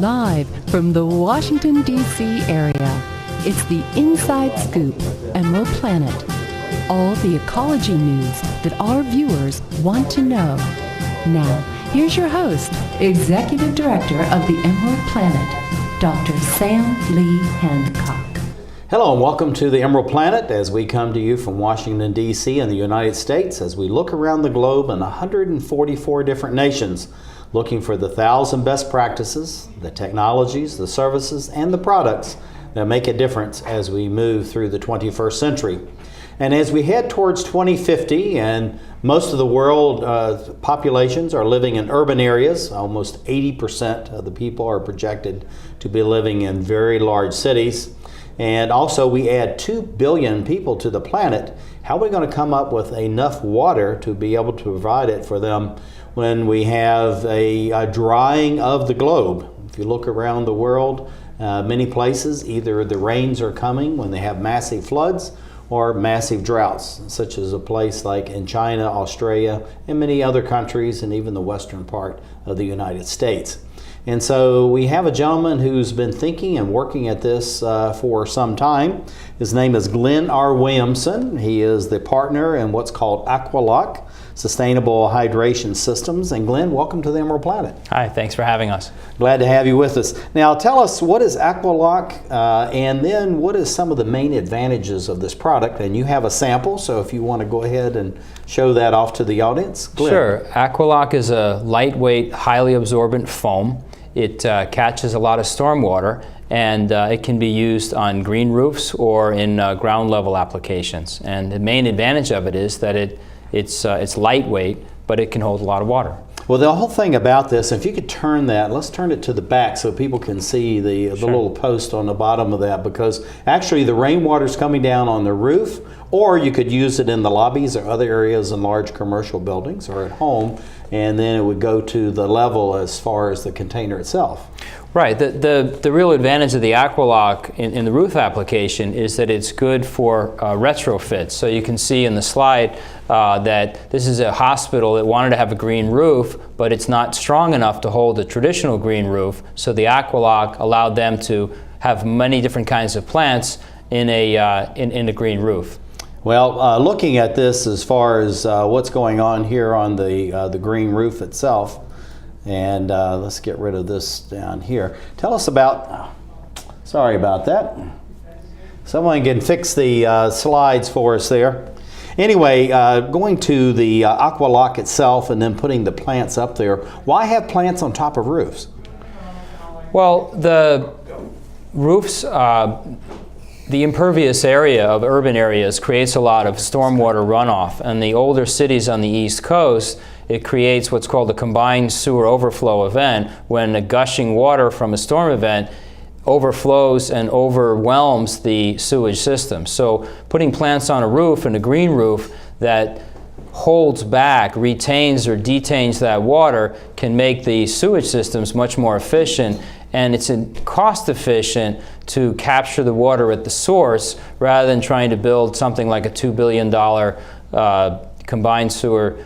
Live from the Washington, D.C. area, it's the Inside Scoop, Emerald Planet. All the ecology news that our viewers want to know. Now, here's your host, Executive Director of the Emerald Planet, Dr. Sam Lee Hancock. Hello and welcome to the Emerald Planet as we come to you from Washington, D.C. in the United States as we look around the globe in 144 different nations, looking for the 1,000 best practices, the technologies, the services, and the products that make a difference as we move through the 21st century. And as we head towards 2050 and most of the world populations are living in urban areas, almost 80% of the people are projected to be living in very large cities. And also we add 2 billion people to the planet. How are we going to come up with enough water to be able to provide it for them when we have a drying of the globe? If you look around the world, many places, either the rains are coming when they have massive floods or massive droughts, such as a place like in China, Australia, and many other countries, and even the western part of the United States. And so we have a gentleman who's been thinking and working at this for some time. His name is Glenn R. Williamson. He is the partner in what's called Aqualock Sustainable Hydration Systems. And Glenn, welcome to the Emerald Planet. Hi, thanks for having us. Glad to have you with us. Now tell us, what is Aqualock and then what is some of the main advantages of this product? And you have a sample, so if you want to go ahead and show that off to the audience. Glenn. Sure. Aqualock is a lightweight, highly absorbent foam. It catches a lot of stormwater, and it can be used on green roofs or in ground level applications. And the main advantage of it is that it's lightweight, but it can hold a lot of water. Well, the whole thing about this, if you could turn that, let's turn it to the back so people can see the little post on the bottom of that, because actually the rainwater's coming down on the roof, or you could use it in the lobbies or other areas in large commercial buildings or at home, and then it would go to the level as far as the container itself. Right. The real advantage of the Aqualock in the roof application is that it's good for retrofits. So you can see in the slide that this is a hospital that wanted to have a green roof, but it's not strong enough to hold a traditional green roof. So the Aqualock allowed them to have many different kinds of plants in a green roof. Well, looking at this as far as what's going on here on the green roof itself, and let's get rid of this down here. Tell us about, sorry about that. Someone can fix the slides for us there. Anyway, going to the Aqualock itself and then putting the plants up there. Why have plants on top of roofs? Well, the roofs, the impervious area of urban areas creates a lot of stormwater runoff. And the older cities on the East Coast, it creates what's called a combined sewer overflow event, when the gushing water from a storm event overflows and overwhelms the sewage system. So putting plants on a roof, and a green roof that holds back, retains or detains that water, can make the sewage systems much more efficient, and it's cost efficient to capture the water at the source rather than trying to build something like a $2 billion combined sewer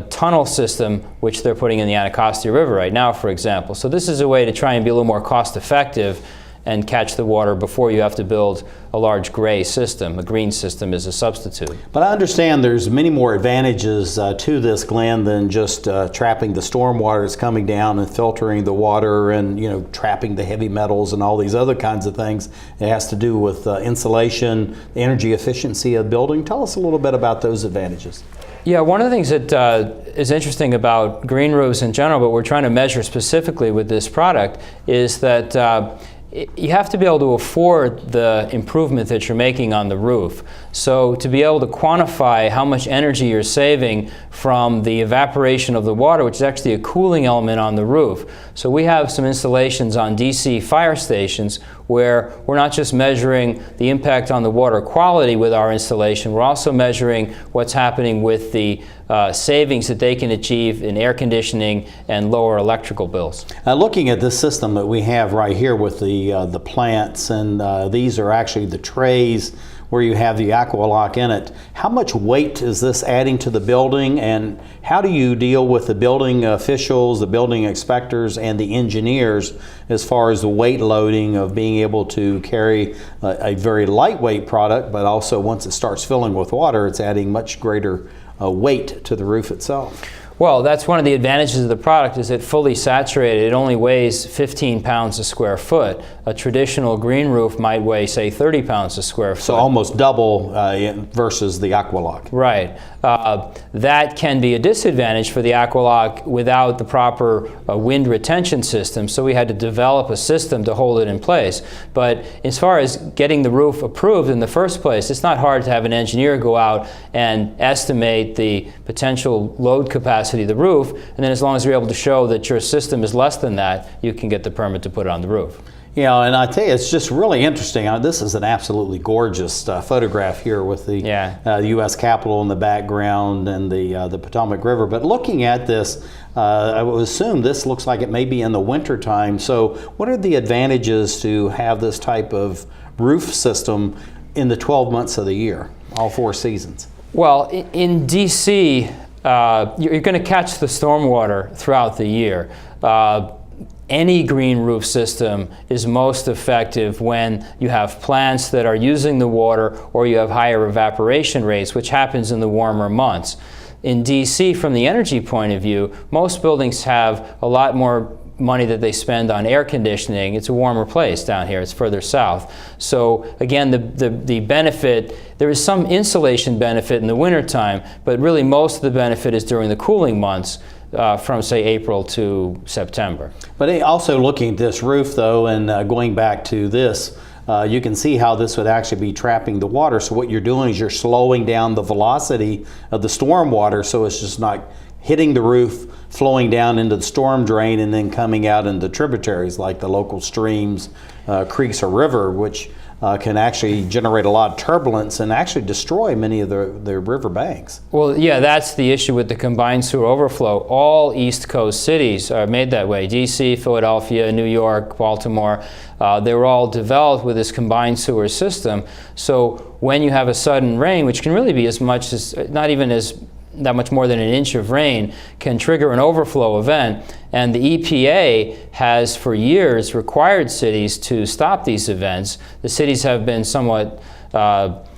tunnel system, which they're putting in the Anacostia River right now, for example. So this is a way to try and be a little more cost effective and catch the water before you have to build a large gray system. A green system is a substitute. But I understand there's many more advantages to this, Glenn, than just trapping the storm water that's coming down and filtering the water and trapping the heavy metals and all these other kinds of things. It has to do with insulation, energy efficiency of the building. Tell us a little bit about those advantages. Yeah, one of the things that is interesting about green roofs in general, but we're trying to measure specifically with this product, is that you have to be able to afford the improvement that you're making on the roof. So to be able to quantify how much energy you're saving from the evaporation of the water, which is actually a cooling element on the roof. So we have some installations on DC fire stations where we're not just measuring the impact on the water quality with our installation, we're also measuring what's happening with the savings that they can achieve in air conditioning and lower electrical bills. Looking at this system that we have right here with the plants, and these are actually the trays where you have the Aqualock in it. How much weight is this adding to the building, and how do you deal with the building officials, the building inspectors, and the engineers as far as the weight loading of being able to carry a very lightweight product, but also once it starts filling with water, it's adding much greater weight to the roof itself? Well, that's one of the advantages of the product, is it fully saturated. It only weighs 15 pounds a square foot. A traditional green roof might weigh, say, 30 pounds a square foot. So almost double versus the Aqualock. Right. That can be a disadvantage for the Aqualock without the proper wind retention system, so we had to develop a system to hold it in place. But as far as getting the roof approved in the first place, it's not hard to have an engineer go out and estimate the potential load capacity of the roof, and then as long as you're able to show that your system is less than that, you can get the permit to put it on the roof. Yeah, and I tell you, it's just really interesting. This is an absolutely gorgeous photograph here with the U.S. Capitol in the background and the Potomac River. But looking at this, I would assume this looks like it may be in the winter time. So what are the advantages to have this type of roof system in the 12 months of the year, all 4 seasons? Well, in D.C., you're going to catch the stormwater throughout the year. Any green roof system is most effective when you have plants that are using the water or you have higher evaporation rates, which happens in the warmer months. In DC, from the energy point of view, most buildings have a lot more money that they spend on air conditioning. It's a warmer place down here. It's further south. So again, the benefit, there is some insulation benefit in the wintertime, but really most of the benefit is during the cooling months. From, say, April to September. But also looking at this roof, though, and going back to this, you can see how this would actually be trapping the water. So what you're doing is you're slowing down the velocity of the storm water, so it's just not hitting the roof, flowing down into the storm drain, and then coming out into tributaries like the local streams, creeks, or river, which can actually generate a lot of turbulence and actually destroy many of the river banks. Well, yeah, that's the issue with the combined sewer overflow. All East Coast cities are made that way. DC, Philadelphia, New York, Baltimore, they were all developed with this combined sewer system. So when you have a sudden rain, which can really be as much as, not even as that much more than an inch of rain, can trigger an overflow event. And the EPA has for years required cities to stop these events. The cities have been somewhat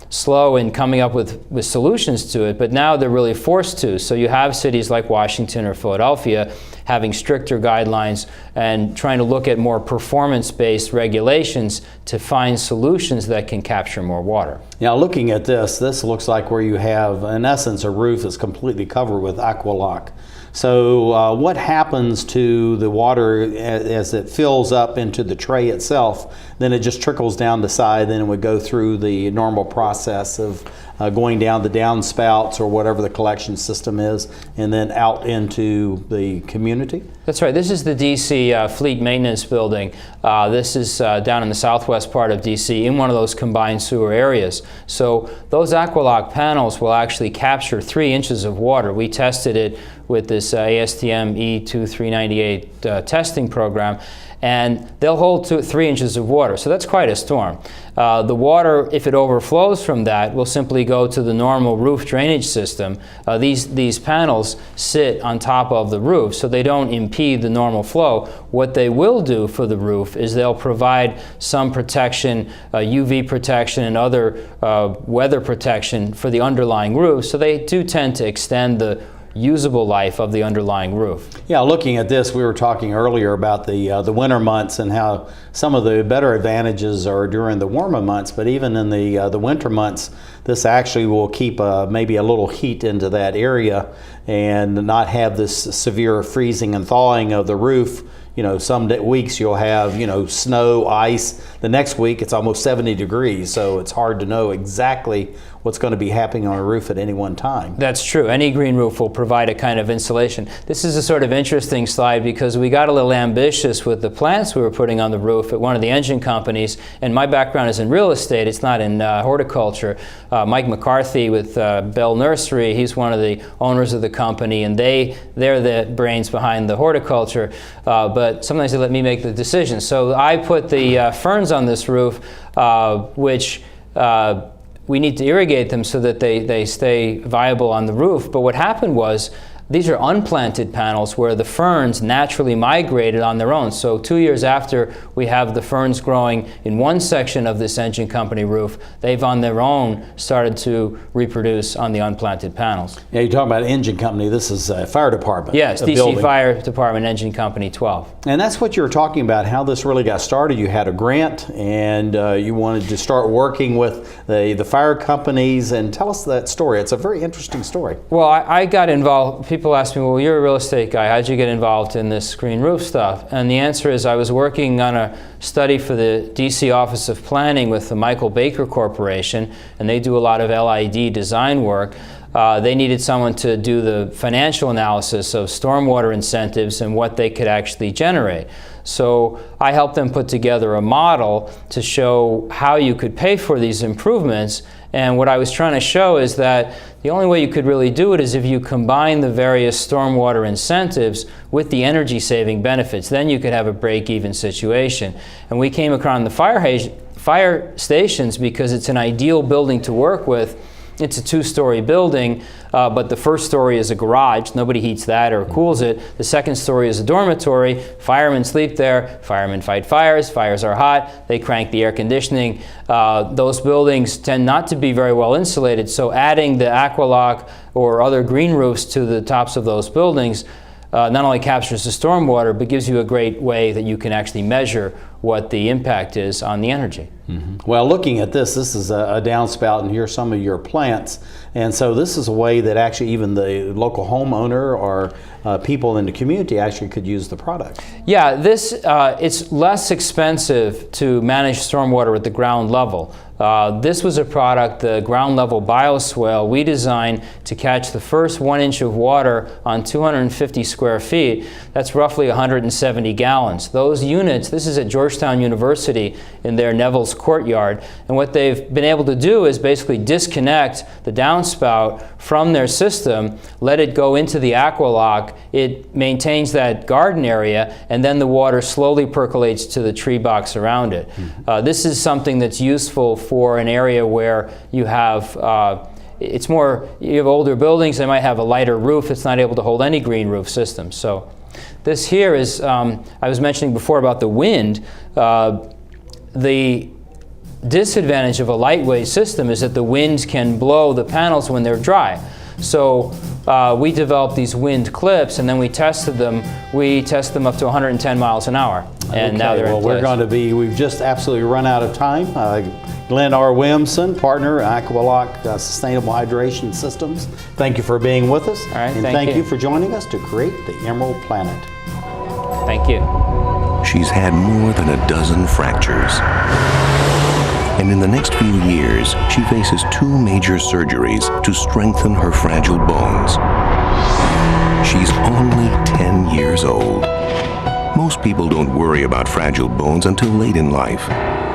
slow in coming up with solutions to it, but now they're really forced to. So you have cities like Washington or Philadelphia having stricter guidelines and trying to look at more performance-based regulations to find solutions that can capture more water. Now, looking at this looks like where you have, in essence, a roof that's completely covered with Aqualock. So what happens to the water as it fills up into the tray itself? Then it just trickles down the side, then it would go through the normal process of going down the downspouts or whatever the collection system is, and then out into the community? That's right. This is the DC Fleet Maintenance Building. This is down in the southwest part of DC in one of those combined sewer areas. So those Aqualock panels will actually capture 3 inches of water. We tested it with this ASTM E2398 testing program, and they'll hold 3 inches of water. So that's quite a storm. The water, if it overflows from that, will simply go to the normal roof drainage system. These panels sit on top of the roof, so they don't impede the normal flow. What they will do for the roof is they'll provide some protection, UV protection and other weather protection for the underlying roof, so they do tend to extend the usable life of the underlying roof. Yeah, looking at this, we were talking earlier about the winter months and how some of the better advantages are during the warmer months, but even in the winter months, this actually will keep maybe a little heat into that area and not have this severe freezing and thawing of the roof. You know, some weeks you'll have, snow, ice. The next week it's almost 70 degrees, so it's hard to know exactly what's going to be happening on a roof at any one time. That's true. Any green roof will provide a kind of insulation. This is a sort of interesting slide because we got a little ambitious with the plants we were putting on the roof at one of the engine companies, and my background is in real estate, it's not in horticulture. Mike McCarthy with Bell Nursery, he's one of the owners of the company, and they're the brains behind the horticulture, but sometimes they let me make the decision. So I put the ferns on this roof, which we need to irrigate them so that they stay viable on the roof. But what happened was, these are unplanted panels where the ferns naturally migrated on their own. So 2 years after we have the ferns growing in one section of this engine company roof, they've on their own started to reproduce on the unplanted panels. Yeah, you're talking about engine company. This is a fire department. Yes, a DC building. Fire Department Engine Company 12. And that's what you were talking about, how this really got started. You had a grant and you wanted to start working with the fire companies. And tell us that story. It's a very interesting story. Well, I got involved. People ask me, well, you're a real estate guy. How'd you get involved in this green roof stuff? And the answer is I was working on a study for the DC Office of Planning with the Michael Baker Corporation, and they do a lot of LID design work. They needed someone to do the financial analysis of stormwater incentives and what they could actually generate. So I helped them put together a model to show how you could pay for these improvements. And what I was trying to show is that the only way you could really do it is if you combine the various stormwater incentives with the energy saving benefits. Then you could have a break-even situation. And we came across the fire stations because it's an ideal building to work with. It's a two-story building, but the first story is a garage. Nobody heats that or cools it. The second story is a dormitory. Firemen sleep there. Firemen fight fires. Fires are hot. They crank the air conditioning. Those buildings tend not to be very well insulated, so adding the Aqualock or other green roofs to the tops of those buildings not only captures the stormwater, but gives you a great way that you can actually measure what the impact is on the energy. Mm-hmm. Well, looking at this is a downspout, and here's some of your plants. And so this is a way that actually even the local homeowner or people in the community actually could use the product. Yeah, it's less expensive to manage stormwater at the ground level. This was a product, the ground level bioswale, we designed to catch the first 1 inch of water on 250 square feet. That's roughly 170 gallons. Those units, this is at Georgetown University in their Neville's Courtyard, and what they've been able to do is basically disconnect the downspout from their system, let it go into the Aqualock, it maintains that garden area, and then the water slowly percolates to the tree box around it. Mm-hmm. This is something that's useful for an area where you have you have older buildings, they might have a lighter roof, it's not able to hold any green roof system. So this here is, I was mentioning before about the wind, the disadvantage of a lightweight system is that the wind can blow the panels when they're dry. So we developed these wind clips, and then we tested them. We test them up to 110 miles an hour, and now they're in place. We've just absolutely run out of time. Glenn R. Williamson, partner, Aqualock Sustainable Hydration Systems. Thank you for being with us. All right, and thank you for joining us to create the Emerald Planet. Thank you. She's had more than a dozen fractures. And in the next few years, she faces 2 major surgeries to strengthen her fragile bones. She's only 10 years old. Most people don't worry about fragile bones until late in life.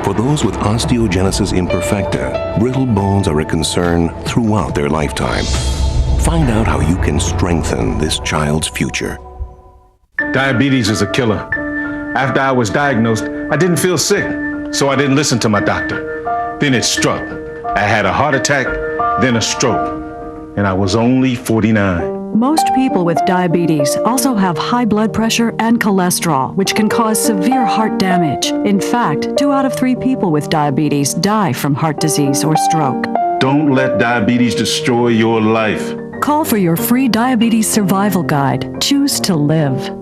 For those with osteogenesis imperfecta, brittle bones are a concern throughout their lifetime. Find out how you can strengthen this child's future. Diabetes is a killer. After I was diagnosed, I didn't feel sick, so I didn't listen to my doctor. Then it struck. I had a heart attack, then a stroke, and I was only 49. Most people with diabetes also have high blood pressure and cholesterol, which can cause severe heart damage. In fact, 2 out of 3 people with diabetes die from heart disease or stroke. Don't let diabetes destroy your life. Call for your free diabetes survival guide. Choose to live.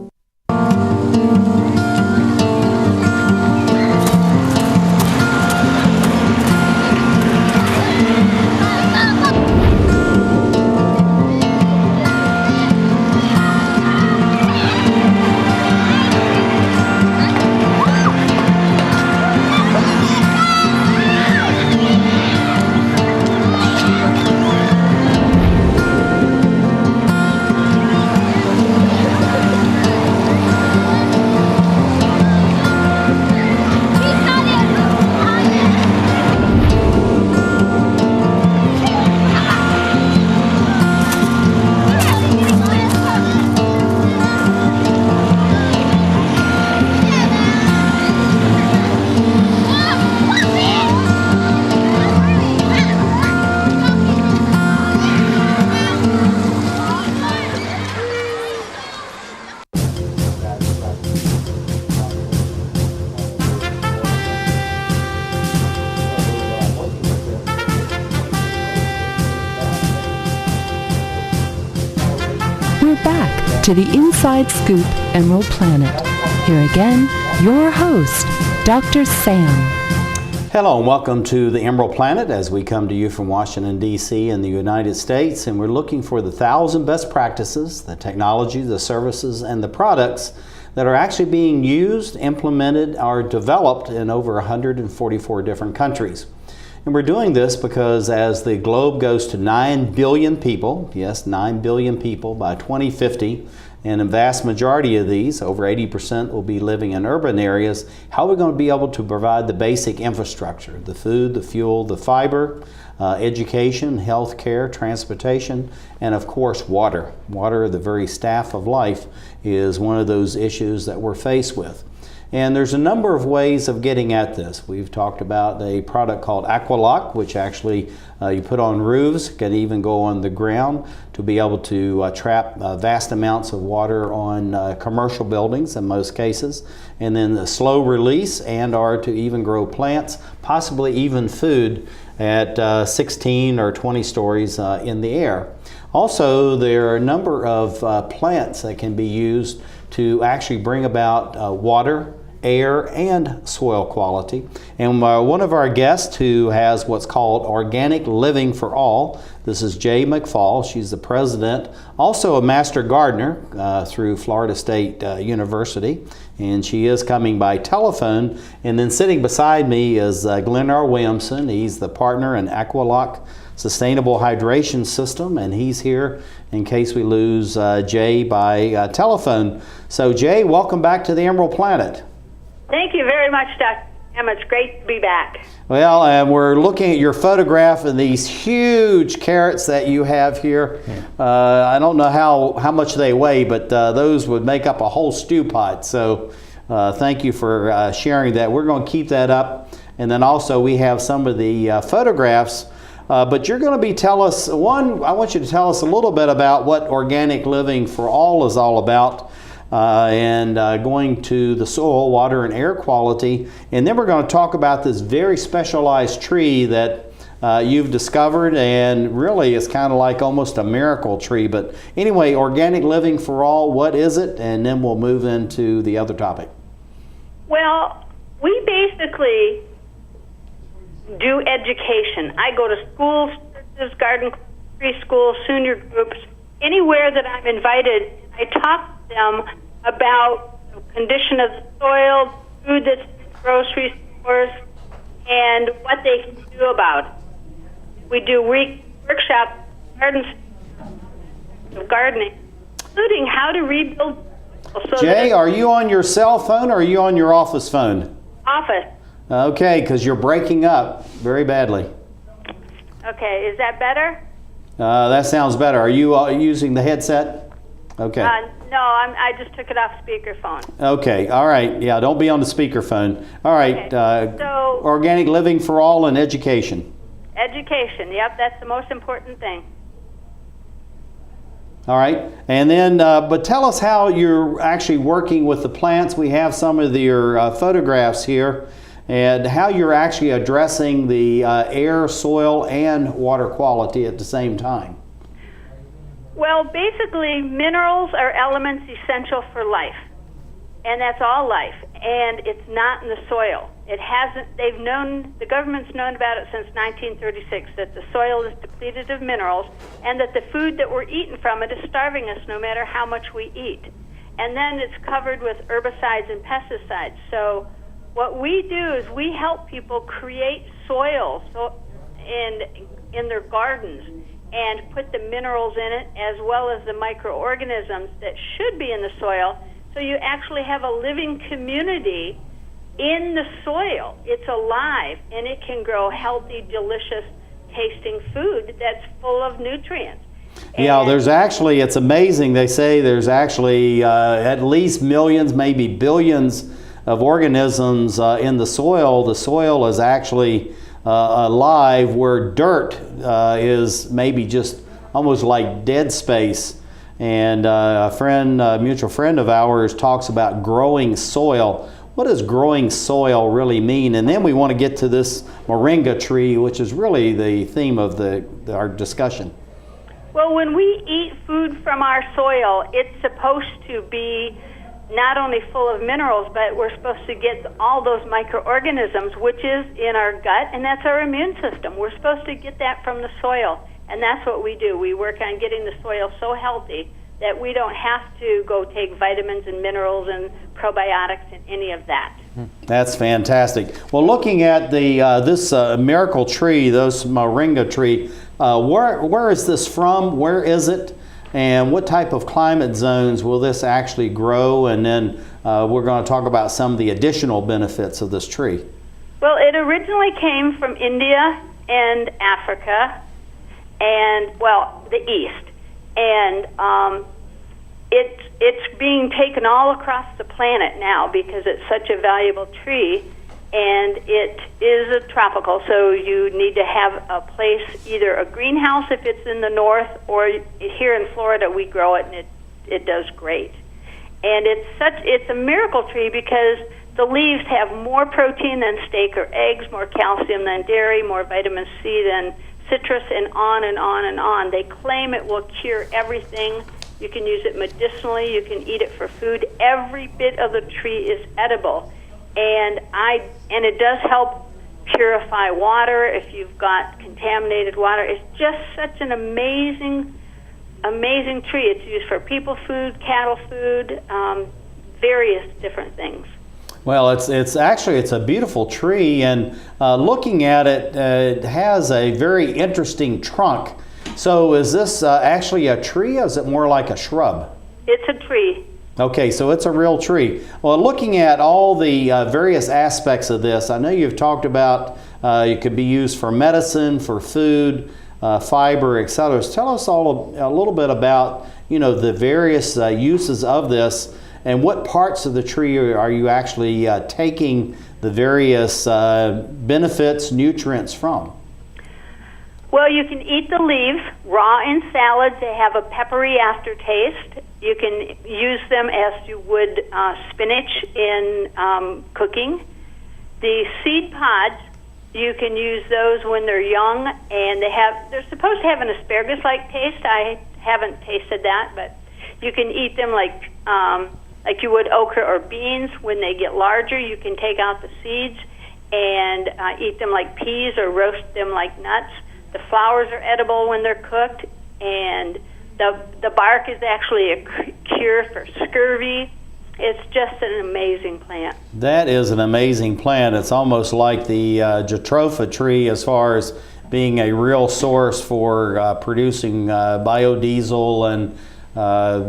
to the Inside Scoop Emerald Planet. Here again, your host, Dr. Sam. Hello and welcome to the Emerald Planet as we come to you from Washington, D.C. in the United States, and we're looking for the 1,000 best practices, the technology, the services, and the products that are actually being used, implemented, or developed in over 144 different countries. And we're doing this because as the globe goes to 9 billion people, yes, 9 billion people by 2050, and a vast majority of these, over 80%, will be living in urban areas, how are we going to be able to provide the basic infrastructure, the food, the fuel, the fiber, education, health care, transportation, and of course water. Water, the very staff of life, is one of those issues that we're faced with. And there's a number of ways of getting at this. We've talked about a product called Aqualock, which actually you put on roofs, can even go on the ground to be able to trap vast amounts of water on commercial buildings in most cases. And then the slow release and or to even grow plants, possibly even food at 16 or 20 stories in the air. Also, there are a number of plants that can be used to actually bring about water, air, and soil quality. And one of our guests who has what's called Organic Living for All, this is Jay McFall. She's the president, also a master gardener through Florida State University, and she is coming by telephone. And then sitting beside me is Glenn R. Williamson. He's the partner in Aqualock Sustainable Hydration System, and he's here in case we lose Jay by telephone. So Jay, welcome back to the Emerald Planet. Thank you very much, Dr. Sam. It's great to be back. Well, and we're looking at your photograph and these huge carrots that you have here. I don't know how much they weigh, but those would make up a whole stew pot. So thank you for sharing that. We're going to keep that up. And then also we have some of the photographs. But you're going to be I want you to tell us a little bit about what Organic Living for All is all about, and going to the soil, water, and air quality. And then we're going to talk about this very specialized tree that you've discovered, and really it's kind of like almost a miracle tree. But anyway, Organic Living for All, what is it? And then we'll move into the other topic. Well, we basically do education. I go to schools, churches, garden clubs, preschool, senior groups, anywhere that I'm invited. I talk to them about the condition of the soil, food that's in grocery stores, and what they can do about it. We do workshops, gardening, including how to rebuild. Jay, are you on your cell phone or are you on your office phone? Office. Okay, because you're breaking up very badly. Okay, is that better? That sounds better. Are you using the headset? Okay. No, I just took it off speakerphone. Okay, all right. Yeah, don't be on the speakerphone. All right. Okay. So, Organic Living for All and education. Education, yep, that's the most important thing. All right, and then, but tell us how you're actually working with the plants. We have some of your photographs here, and how you're actually addressing the air, soil, and water quality at the same time. Well, basically, minerals are elements essential for life, and that's all life, and it's not in the soil. It hasn't, the government's known about it since 1936, that the soil is depleted of minerals, and that the food that we're eating from it is starving us no matter how much we eat. And then it's covered with herbicides and pesticides. So what we do is we help people create soil in their gardens and put the minerals in it as well as the microorganisms that should be in the soil, so you actually have a living community in the soil. It's alive, and it can grow healthy, delicious tasting food that's full of nutrients. Yeah, there's actually, it's amazing, they say there's actually at least millions, maybe billions of organisms in the soil. The soil is actually alive, where dirt is maybe just almost like dead space. And a mutual friend of ours talks about growing soil. What does growing soil really mean? And then we want to get to this moringa tree, which is really the theme of our discussion. Well, when we eat food from our soil, it's supposed to be not only full of minerals, but we're supposed to get all those microorganisms, which is in our gut, and that's our immune system. We're supposed to get that from the soil, and that's what we do. We work on getting the soil so healthy that we don't have to go take vitamins and minerals and probiotics and any of that. That's fantastic. Well, looking at the this miracle tree, this moringa tree, where is this from? Where is it? And what type of climate zones will this actually grow? And then we're going to talk about some of the additional benefits of this tree. Well, it originally came from India and Africa and, well, the East. And it's being taken all across the planet now because it's such a valuable tree, and it is a tropical, so you need to have a place, either a greenhouse if it's in the north, or here in Florida we grow it, and it does great. And it's a miracle tree because the leaves have more protein than steak or eggs, more calcium than dairy, more vitamin C than citrus, and on and on and on. They claim it will cure everything. You can use it medicinally. You can eat it for food. Every bit of the tree is edible, and it does help purify water if you've got contaminated water. It's just such an amazing tree. It's used for people food, cattle food, various different things. Well, it's a beautiful tree, and looking at it, it has a very interesting trunk. So is this actually a tree, or is it more like a shrub? It's a tree. Okay, so it's a real tree. Well, looking at all the various aspects of this, I know you've talked about it could be used for medicine, for food, fiber, etc. Tell us all a little bit about, the various uses of this, and what parts of the tree are you actually taking the various benefits, nutrients from? Well, you can eat the leaves raw in salads. They have a peppery aftertaste. You can use them as you would spinach in cooking. The seed pods, you can use those when they're young, and they're supposed to have an asparagus-like taste. I haven't tasted that, but you can eat them like you would okra or beans. When they get larger, you can take out the seeds and eat them like peas or roast them like nuts. The flowers are edible when they're cooked, and the bark is actually a cure for scurvy. It's just an amazing plant. That is an amazing plant. It's almost like the jatropha tree as far as being a real source for producing biodiesel and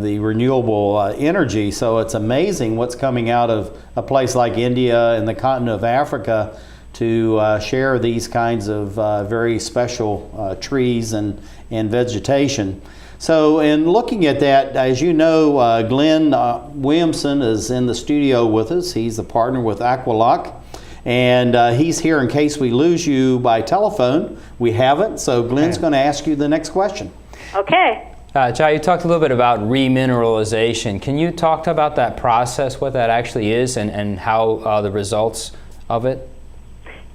the renewable energy. So it's amazing what's coming out of a place like India and the continent of Africa to share these kinds of very special trees and vegetation. So in looking at that, as you know, Glenn Williamson is in the studio with us. He's a partner with Aqualock, and he's here in case we lose you by telephone. We haven't, so Glenn's going to ask you the next question. Okay. Jai, you talked a little bit about remineralization. Can you talk about that process, what that actually is, and how the results of it?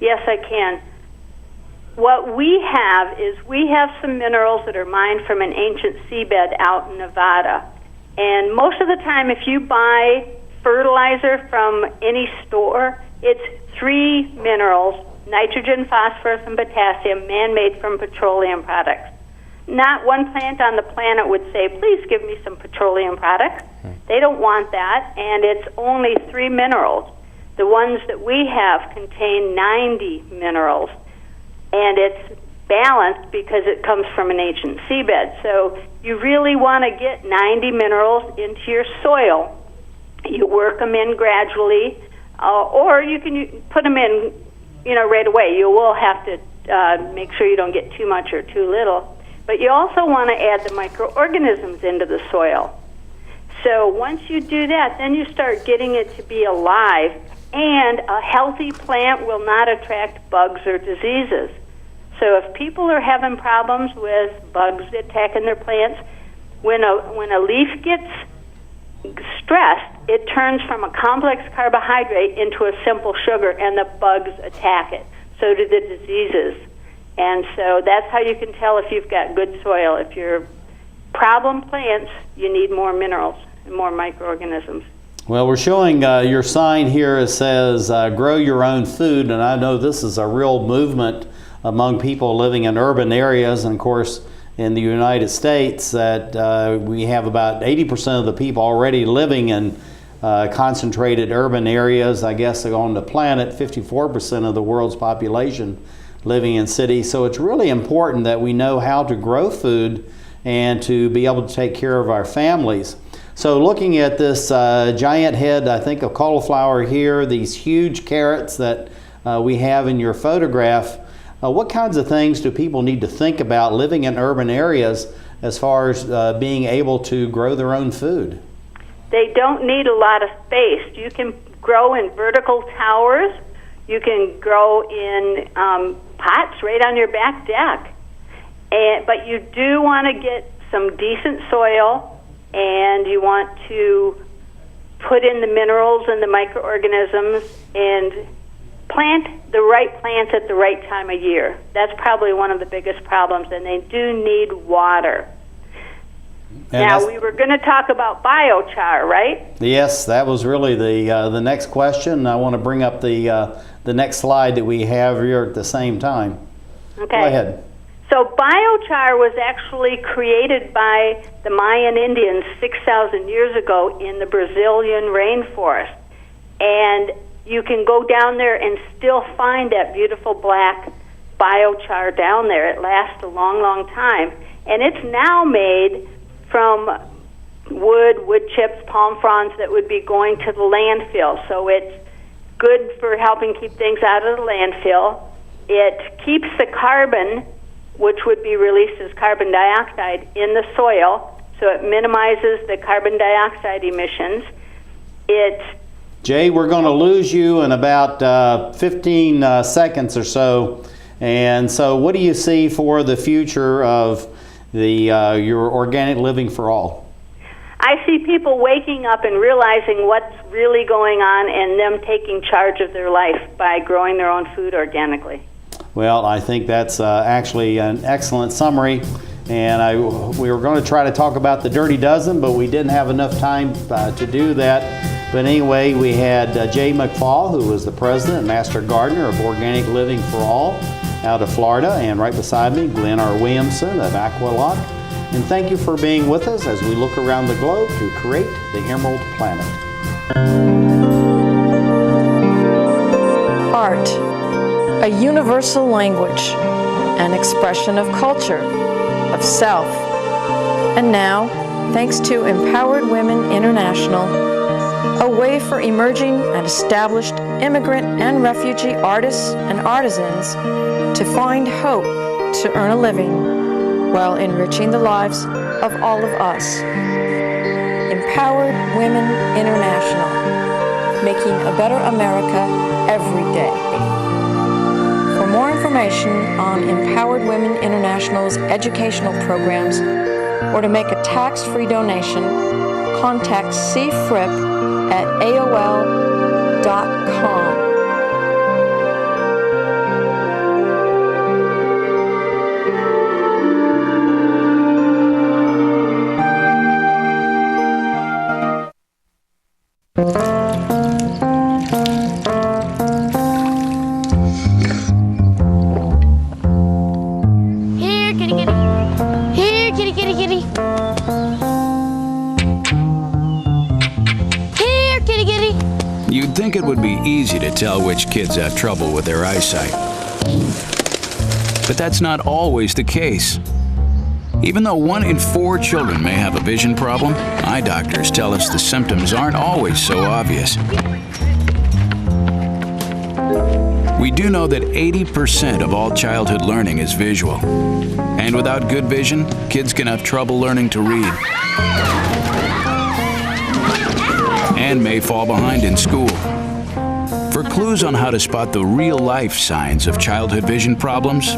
Yes, I can. What we have is some minerals that are mined from an ancient seabed out in Nevada. And most of the time, if you buy fertilizer from any store, it's 3 minerals, nitrogen, phosphorus, and potassium, man-made from petroleum products. Not one plant on the planet would say, please give me some petroleum products. They don't want that, and it's only 3 minerals. The ones that we have contain 90 minerals, and it's balanced because it comes from an ancient seabed. So you really want to get 90 minerals into your soil. You work them in gradually, or you can put them in, right away. You will have to make sure you don't get too much or too little. But you also want to add the microorganisms into the soil. So once you do that, then you start getting it to be alive. And a healthy plant will not attract bugs or diseases. So if people are having problems with bugs attacking their plants, when a leaf gets stressed, it turns from a complex carbohydrate into a simple sugar, and the bugs attack it. So do the diseases. And so that's how you can tell if you've got good soil, if you're problem plants, you need more minerals and more microorganisms. Well, we're showing your sign here. It says grow your own food, and I know this is a real movement among people living in urban areas, and of course in the United States that we have about 80% of the people already living in concentrated urban areas. I guess on the planet, 54% of the world's population living in cities. So it's really important that we know how to grow food and to be able to take care of our families. So looking at this giant head, I think, of cauliflower here, these huge carrots that we have in your photograph, what kinds of things do people need to think about living in urban areas as far as being able to grow their own food? They don't need a lot of space. You can grow in vertical towers. You can grow in pots right on your back deck. But you do want to get some decent soil, and you want to put in the minerals and the microorganisms and plant the right plants at the right time of year. That's probably one of the biggest problems, and they do need water. And now, we were going to talk about biochar, right? Yes, that was really the next question. I want to bring up the next slide that we have here at the same time. Okay. Go ahead. So biochar was actually created by the Mayan Indians 6,000 years ago in the Brazilian rainforest. And you can go down there and still find that beautiful black biochar down there. It lasts a long, long time. And it's now made from wood chips, palm fronds that would be going to the landfill. So it's good for helping keep things out of the landfill. It keeps the carbon, which would be released as carbon dioxide, in the soil, so it minimizes the carbon dioxide emissions. Jay, we're going to lose you in about 15 seconds or so. And so what do you see for the future of your Organic Living for All? I see people waking up and realizing what's really going on and them taking charge of their life by growing their own food organically. Well, I think that's actually an excellent summary, and we were going to try to talk about the Dirty Dozen, but we didn't have enough time to do that. But anyway, we had Jay McFall, who was the president and master gardener of Organic Living for All out of Florida, and right beside me, Glenn R. Williamson of Aqualock. And thank you for being with us as we look around the globe to create the Emerald Planet. Art, a universal language, an expression of culture, of self. And now, thanks to Empowered Women International, a way for emerging and established immigrant and refugee artists and artisans to find hope to earn a living while enriching the lives of all of us. Empowered Women International, making a better America every day. For more information on Empowered Women International's educational programs or to make a tax-free donation, contact C. Fripp at AOL.com. You'd think it would be easy to tell which kids have trouble with their eyesight. But that's not always the case. Even though 1 in 4 children may have a vision problem, eye doctors tell us the symptoms aren't always so obvious. We do know that 80% of all childhood learning is visual. And without good vision, kids can have trouble learning to read and may fall behind in school. For clues on how to spot the real-life signs of childhood vision problems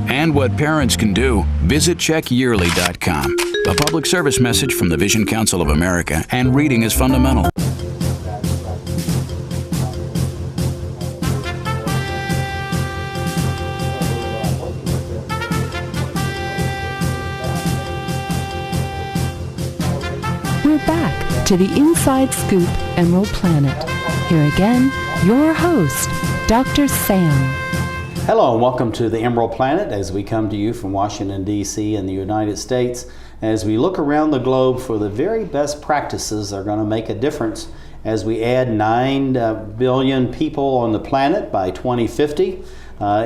and what parents can do, visit checkyearly.com. A public service message from the Vision Council of America and Reading is Fundamental. to the Inside Scoop Emerald Planet. Here again, your host, Dr. Sam. Hello and welcome to the Emerald Planet as we come to you from Washington, D.C. in the United States as we look around the globe for the very best practices that are going to make a difference as we add 9 billion people on the planet by 2050,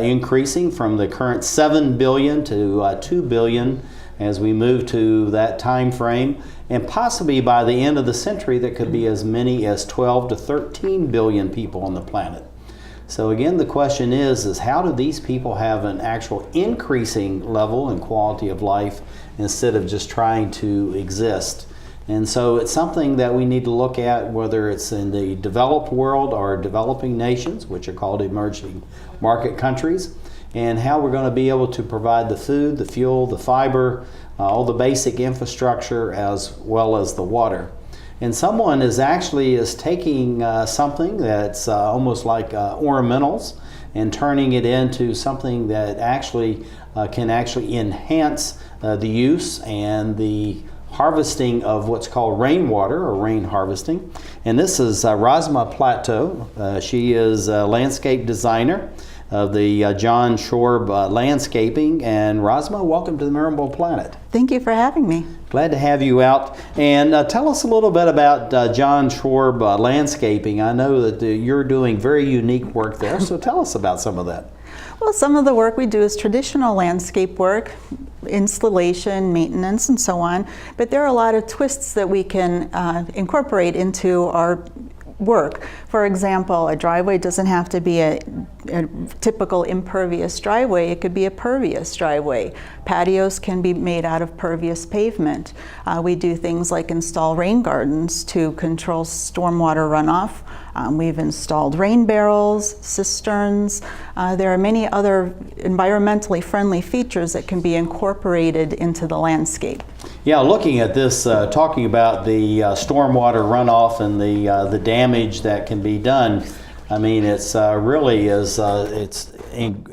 increasing from the current 7 billion to 2 billion as we move to that time frame. And possibly by the end of the century, there could be as many as 12 to 13 billion people on the planet. So again, the question is how do these people have an actual increasing level and quality of life instead of just trying to exist? And so it's something that we need to look at, whether it's in the developed world or developing nations, which are called emerging market countries, and how we're going to be able to provide the food, the fuel, the fiber, all the basic infrastructure, as well as the water. And someone is taking something that's almost like ornamentals and turning it into something that can enhance the use and the harvesting of what's called rainwater or rain harvesting. And this is Rasma Plateau. She is a landscape designer of the John Schorb Landscaping. And Rasma, welcome to the Emerald Planet. Thank you for having me. Glad to have you out. And tell us a little bit about John Schorb Landscaping. I know that you're doing very unique work there, so tell us about some of that. Well, some of the work we do is traditional landscape work, installation, maintenance, and so on. But there are a lot of twists that we can incorporate into our work. For example, a driveway doesn't have to be a typical impervious driveway. It could be a pervious driveway. Patios can be made out of pervious pavement. We do things like install rain gardens to control stormwater runoff. We've installed rain barrels, cisterns. There are many other environmentally friendly features that can be incorporated into the landscape. Yeah, looking at this, talking about the stormwater runoff and the damage that can be done, I mean, it's really is it's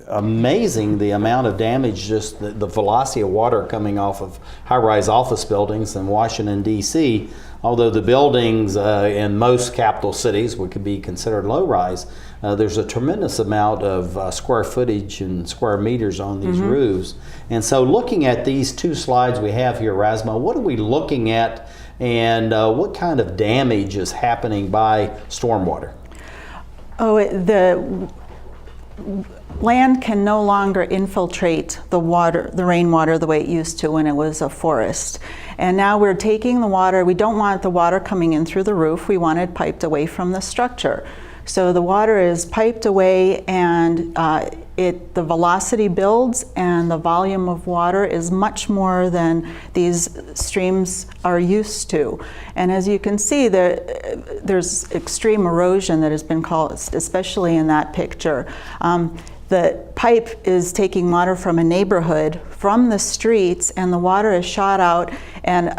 amazing the amount of damage, just the velocity of water coming off of high-rise office buildings in Washington, D.C. Although the buildings in most capital cities could be considered low-rise, there's a tremendous amount of square footage and square meters on these roofs. And so looking at these 2 slides we have here, Rasma, what are we looking at and what kind of damage is happening by stormwater? Oh, the land can no longer infiltrate the water, the rainwater, the way it used to when it was a forest. And now we're taking the water. We don't want the water coming in through the roof. We want it piped away from the structure. So the water is piped away, and the velocity builds, and the volume of water is much more than these streams are used to. And as you can see, there's extreme erosion that has been caused, especially in that picture. The pipe is taking water from a neighborhood, from the streets, and the water is shot out and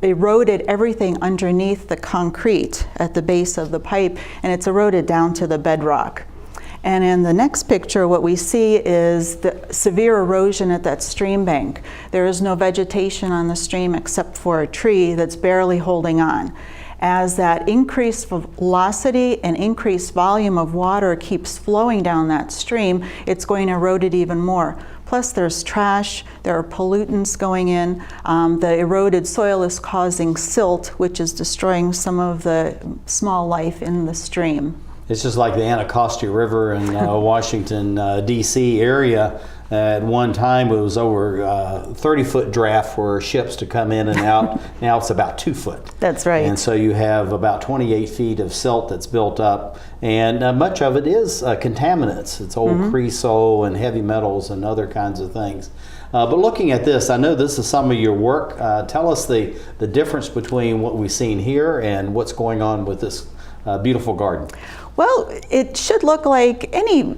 eroded everything underneath the concrete at the base of the pipe, and it's eroded down to the bedrock. And in the next picture, what we see is the severe erosion at that stream bank. There is no vegetation on the stream except for a tree that's barely holding on. As that increased velocity and increased volume of water keeps flowing down that stream, it's going to erode it even more. Plus there's trash, there are pollutants going in. The eroded soil is causing silt, which is destroying some of the small life in the stream. It's just like the Anacostia River in Washington, D.C. area. At one time, it was over 30-foot draft for ships to come in and out. Now it's about 2 foot. That's right. And so you have about 28 feet of silt that's built up, and much of it is contaminants. It's old creosote and heavy metals and other kinds of things. But looking at this, I know this is some of your work. Tell us the difference between what we've seen here and what's going on with this beautiful garden. Well, it should look like any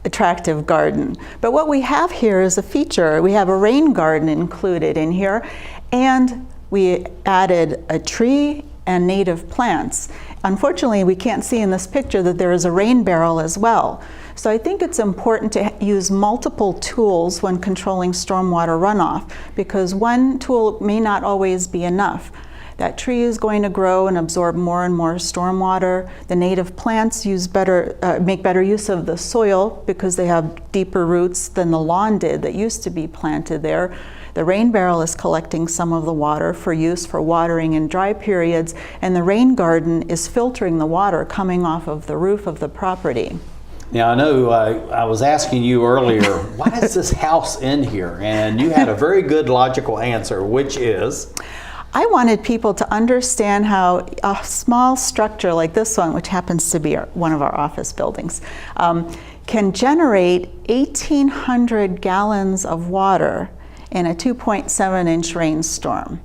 attractive garden. But what we have here is a feature. We have a rain garden included in here, and we added a tree and native plants. Unfortunately, we can't see in this picture that there is a rain barrel as well. So I think it's important to use multiple tools when controlling stormwater runoff, because one tool may not always be enough. That tree is going to grow and absorb more and more stormwater. The native plants make better use of the soil because they have deeper roots than the lawn did that used to be planted there. The rain barrel is collecting some of the water for use for watering in dry periods, and the rain garden is filtering the water coming off of the roof of the property. Now, I know I was asking you earlier, why is this house in here? And you had a very good logical answer, which is? I wanted people to understand how a small structure like this one, which happens to be one of our office buildings, can generate 1,800 gallons of water in a 2.7-inch rainstorm.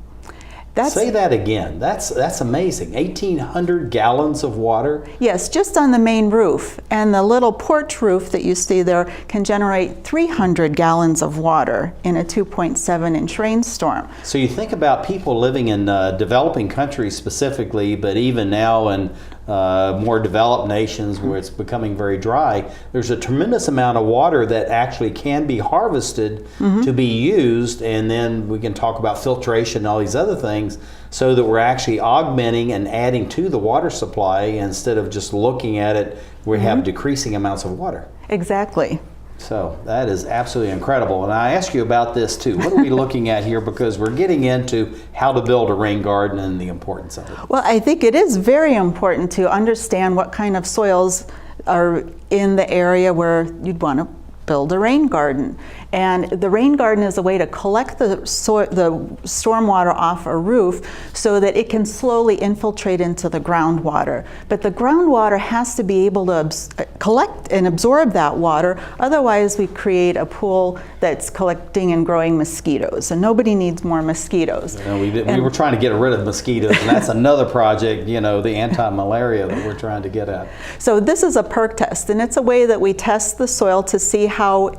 Say that again. That's amazing. 1,800 gallons of water? Yes, just on the main roof. And the little porch roof that you see there can generate 300 gallons of water in a 2.7-inch rainstorm. So you think about people living in developing countries specifically, but even now in more developed nations where it's becoming very dry, there's a tremendous amount of water that actually can be harvested to be used, and then we can talk about filtration and all these other things, so that we're actually augmenting and adding to the water supply instead of just looking at it, we have decreasing amounts of water. Exactly. So that is absolutely incredible. And I ask you about this too. What are we looking at here? Because we're getting into how to build a rain garden and the importance of it. Well, I think it is very important to understand what kind of soils are in the area where you'd want to build a rain garden. And the rain garden is a way to collect the stormwater off a roof so that it can slowly infiltrate into the groundwater. But the groundwater has to be able to collect and absorb that water, otherwise we create a pool that's collecting and growing mosquitoes, and nobody needs more mosquitoes. You know, we were trying to get rid of mosquitoes, and that's another project, you know, the anti-malaria that we're trying to get at. So this is a perk test, and it's a way that we test the soil to see how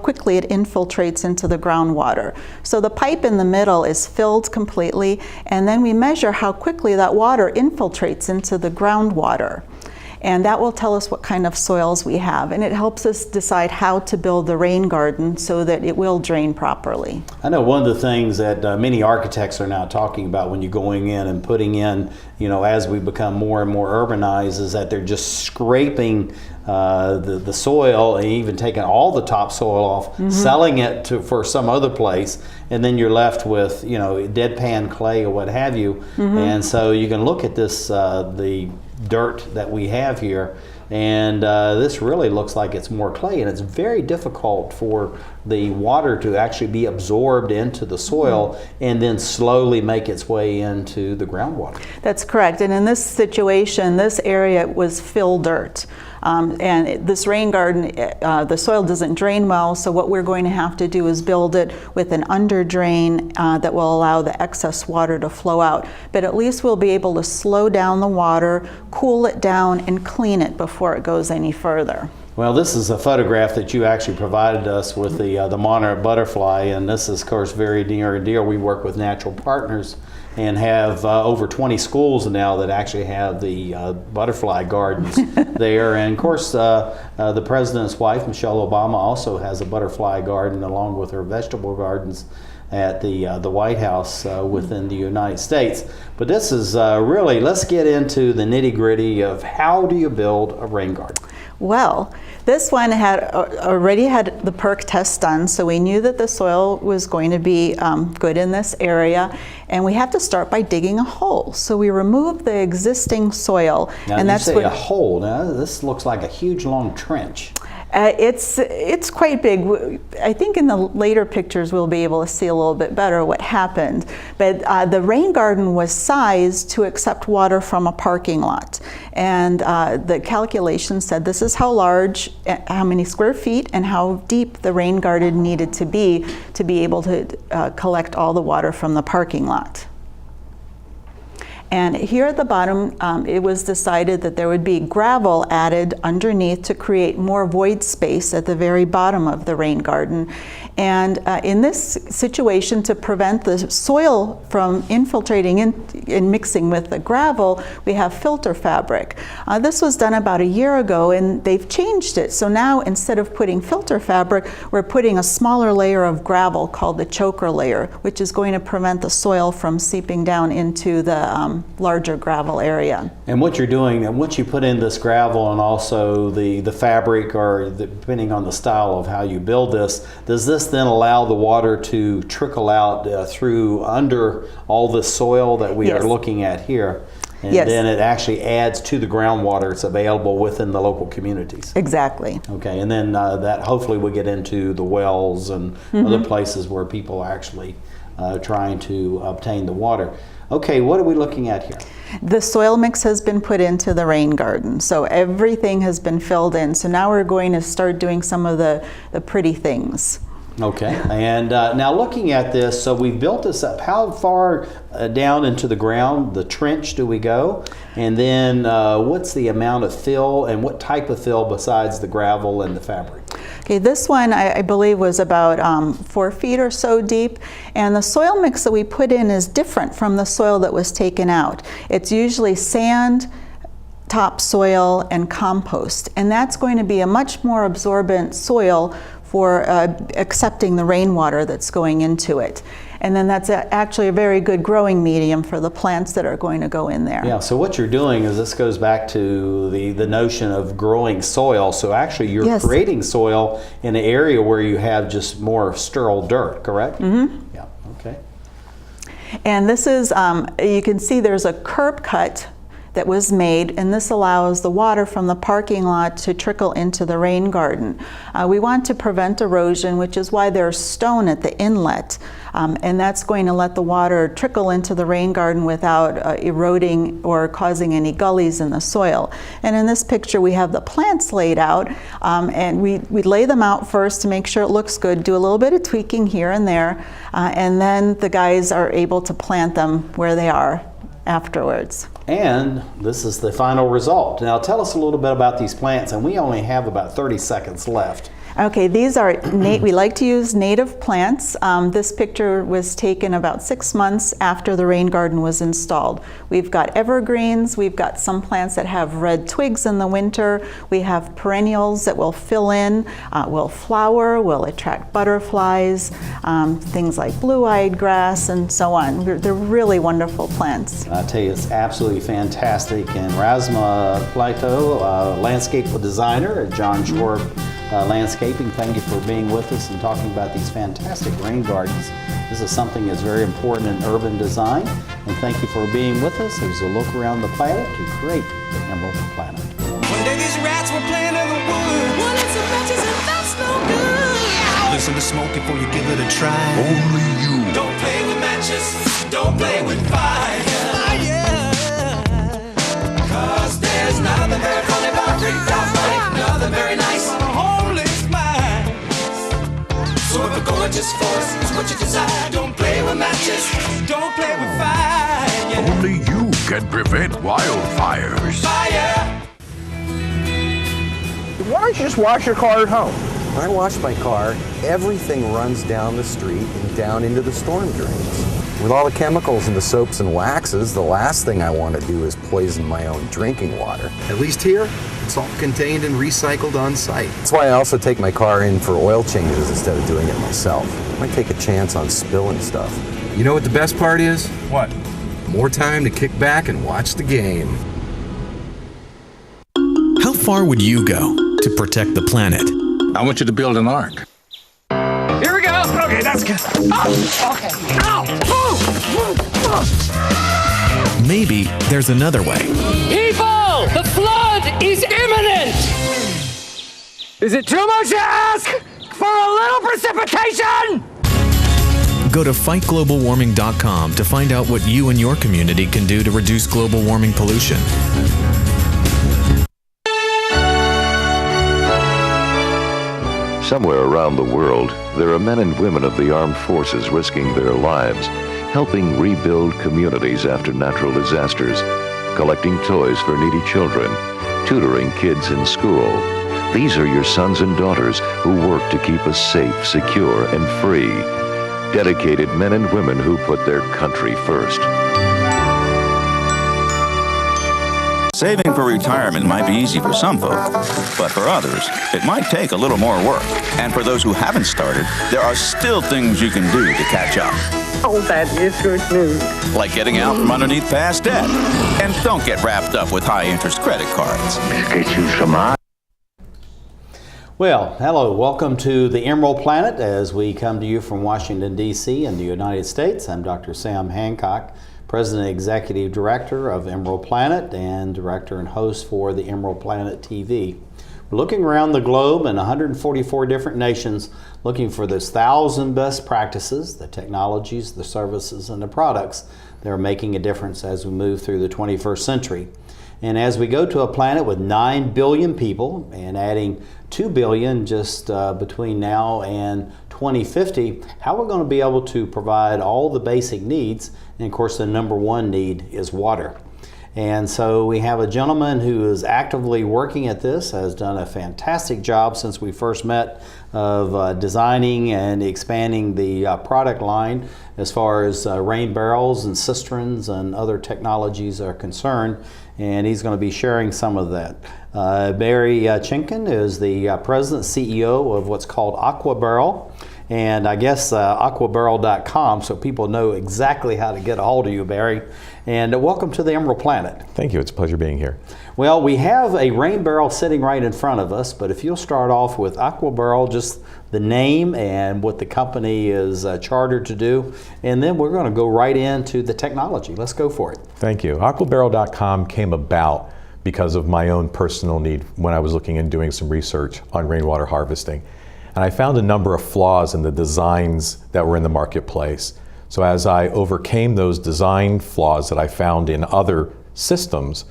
quickly it infiltrates into the groundwater. So the pipe in the middle is filled completely, and then we measure how quickly that water infiltrates into the groundwater. And that will tell us what kind of soils we have, and it helps us decide how to build the rain garden so that it will drain properly. I know one of the things that many architects are now talking about when you're going in and putting in, you know, as we become more and more urbanized, is that they're just scraping the soil and even taking all the topsoil off, selling it for some other place, and then you're left with, you know, deadpan clay or what have you. And so you can look at this, the dirt that we have here, and this really looks like it's more clay, and it's very difficult for the water to actually be absorbed into the soil and then slowly make its way into the groundwater. That's correct, and in this situation, this area was fill dirt. And this rain garden, the soil doesn't drain well, so what we're going to have to do is build it with an under drain that will allow the excess water to flow out. But at least we'll be able to slow down the water, cool it down, and clean it before it goes any further. Well, this is a photograph that you actually provided us with the monarch butterfly, and this is, of course, very near and dear. We work with Natural Partners and have over 20 schools now that actually have the butterfly gardens there. And of course, the president's wife, Michelle Obama, also has a butterfly garden along with her vegetable gardens at the White House within the United States. But this is really, let's get into the nitty-gritty of how do you build a rain garden. Well, this one already had the perk test done, so we knew that the soil was going to be good in this area, and we have to start by digging a hole. So we remove the existing soil. Now, and that's you say a hole. Now, this looks like a huge, long trench. It's quite big. I think in the later pictures we'll be able to see a little bit better what happened. But the rain garden was sized to accept water from a parking lot. And the calculation said this is how large, how many square feet, and how deep the rain garden needed to be able to collect all the water from the parking lot. And here at the bottom, it was decided that there would be gravel added underneath to create more void space at the very bottom of the rain garden. And in this situation, to prevent the soil from infiltrating and mixing with the gravel, we have filter fabric. This was done about a year ago, and they've changed it. So now, instead of putting filter fabric, we're putting a smaller layer of gravel called the choker layer, which is going to prevent the soil from seeping down into the larger gravel area. And what you're doing, and once you put in this gravel and also the fabric, or depending on the style of how you build this, does this then allow the water to trickle out through under all the soil that we are looking at here? And then it actually adds to the groundwater that's available within the local communities. Exactly. Okay, and then that hopefully will get into the wells and other places where people are actually trying to obtain the water. Okay, what are we looking at here? The soil mix has been put into the rain garden, so everything has been filled in. So now we're going to start doing some of the pretty things. Okay, and now looking at this, so we've built this up. How far down into the ground, the trench, do we go? And then what's the amount of fill, and what type of fill besides the gravel and the fabric? Okay, this one I believe was about 4 feet or so deep, and the soil mix that we put in is different from the soil that was taken out. It's usually sand, topsoil, and compost, and that's going to be a much more absorbent soil for accepting the rainwater that's going into it. And then that's actually a very good growing medium for the plants that are going to go in there. Yeah, so what you're doing is, this goes back to the notion of growing soil. So actually you're creating soil in an area where you have just more sterile dirt, correct? Mm-hmm. Yeah, okay. And this is, you can see there's a curb cut that was made, and this allows the water from the parking lot to trickle into the rain garden. We want to prevent erosion, which is why there's stone at the inlet, and that's going to let the water trickle into the rain garden without eroding or causing any gullies in the soil. And in this picture we have the plants laid out, and we lay them out first to make sure it looks good, do a little bit of tweaking here and there, and then the guys are able to plant them where they are afterwards. And this is the final result. Now tell us a little bit about these plants, and we only have about 30 seconds left. Okay, these are, we like to use native plants. This picture was taken about 6 months after the rain garden was installed. We've got evergreens, we've got some plants that have red twigs in the winter, we have perennials that will fill in, will flower, will attract butterflies, things like blue-eyed grass and so on. They're really wonderful plants. I tell you, it's absolutely fantastic. And Rasma Plato, landscape designer at John Schwarb Landscaping, thank you for being with us and talking about these fantastic rain gardens. This is something that's very important in urban design, and thank you for being with us as we look around the planet to create the Emerald Planet. One day these rats were playing in the woods. Well, it's some matches and that's no good. Listen to smoke before you give it a try. Only you. Don't play with matches, don't play with fire. Cause there's nothing very funny about nothing very nice. So if a gorgeous force is what you desire, don't play with matches, don't play with fire. Only you can prevent wildfires. Fire! Why don't you just wash your car at home? When I wash my car, everything runs down the street and down into the storm drains. With all the chemicals in the soaps and waxes, the last thing I want to do is poison my own drinking water. At least here, it's all contained and recycled on site. That's why I also take my car in for oil changes instead of doing it myself. I might take a chance on spilling stuff. You know what the best part is? What? More time to kick back and watch the game. How far would you go to protect the planet? I want you to build an ark. Here we go! Okay, that's good. Oh, okay. Ow! Maybe there's another way. People! The flood is imminent! Is it too much to ask for a little precipitation? Go to fightglobalwarming.com to find out what you and your community can do to reduce global warming pollution. Somewhere around the world, there are men and women of the armed forces risking their lives helping rebuild communities after natural disasters, collecting toys for needy children, tutoring kids in school. These are your sons and daughters who work to keep us safe, secure, and free. Dedicated men and women who put their country first. Saving for retirement might be easy for some folks, but for others, it might take a little more work. And for those who haven't started, there are still things you can do to catch up. Oh, that is good news. Like getting out from underneath past debt. And don't get wrapped up with high-interest credit cards. Well, hello, welcome to the Emerald Planet as we come to you from Washington, D.C. in the United States. I'm Dr. Sam Hancock, President and Executive Director of Emerald Planet and Director and host for the Emerald Planet TV. We're looking around the globe in 144 different nations, looking for those 1,000 best practices, the technologies, the services, and the products that are making a difference as we move through the 21st century. And as we go to a planet with 9 billion people and adding 2 billion just between now and 2050, how we're going to be able to provide all the basic needs. And of course, the number one need is water. And so we have a gentleman who is actively working at this, has done a fantastic job since we first met of designing and expanding the product line as far as rain barrels and cisterns and other technologies are concerned. And he's going to be sharing some of that. Barry Chinkin is the president CEO of what's called AquaBarrel. And I guess aquabarrel.com, so people know exactly how to get a hold of you, Barry. And welcome to the Emerald Planet. Thank you. It's a pleasure being here. Well, we have a rain barrel sitting right in front of us, but if you'll start off with AquaBarrel, just the name and what the company is chartered to do, and then we're going to go right into the technology. Let's go for it. Thank you. Aquabarrel.com came about because of my own personal need when I was looking and doing some research on rainwater harvesting. And I found a number of flaws in the designs that were in the marketplace. So as I overcame those design flaws that I found in other systems,